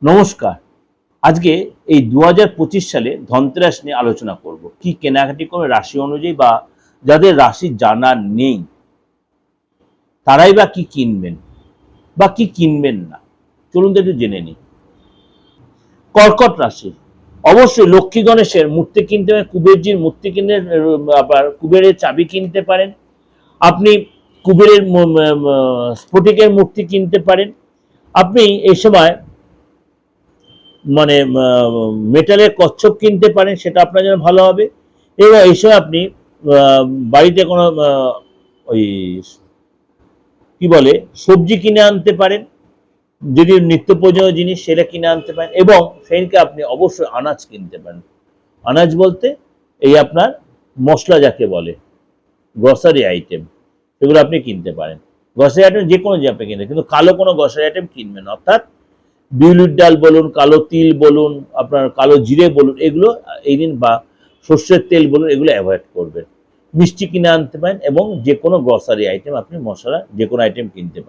নমস্কার। আজকে এই 2025 সালে ধনতেরাস নিয়ে আলোচনা করব। কি কেনাকাটি করে রাশি অনুযায়ী বা যাদের রাশি জানা নেই তারাই বা কি কিনবেন বা কি কিনবেন না, চলুন তো একটু জেনে নিই। কর্কট রাশি, অবশ্যই লক্ষ্মী গণেশের মূর্তি কিনতে পারেন, কুবেরজির মূর্তি কিনে আবার কুবেরের চাবি কিনতে পারেন। আপনি কুবেরের স্ফটিকের মূর্তি কিনতে পারেন। আপনি এই সময় মানে মেটালের কচ্ছপ কিনতে পারেন, সেটা আপনার জন্য ভালো হবে। এবং এই সময় আপনি বাড়িতে কোনো ওই কি বলে সবজি কিনে আনতে পারেন, যদি নিত্য প্রয়োজনীয় জিনিস সেটা কিনে আনতে পারেন। এবং সেদিনকে আপনি অবশ্যই আনাজ কিনতে পারেন। আনাজ বলতে এই আপনার মশলা যাকে বলে, গ্রসারি আইটেম, সেগুলো আপনি কিনতে পারেন। গ্রসারি আইটেম যে কোনো যে আপনি কিনতে, কিন্তু কালো কোনো গ্রসারি আইটেম কিনবেন, অর্থাৎ বিউলির ডাল বলুন, কালো তিল বলুন, আপনার কালো জিরে বলুন, এগুলো এই দিন বা সর্ষের তেল বলুন, এগুলো অ্যাভয়েড করবেন। মিষ্টি কিনে আনতে পারেন এবং যে কোনো গ্রসারি আইটেম আপনি মশলা যে কোনো আইটেম কিনতে পারেন।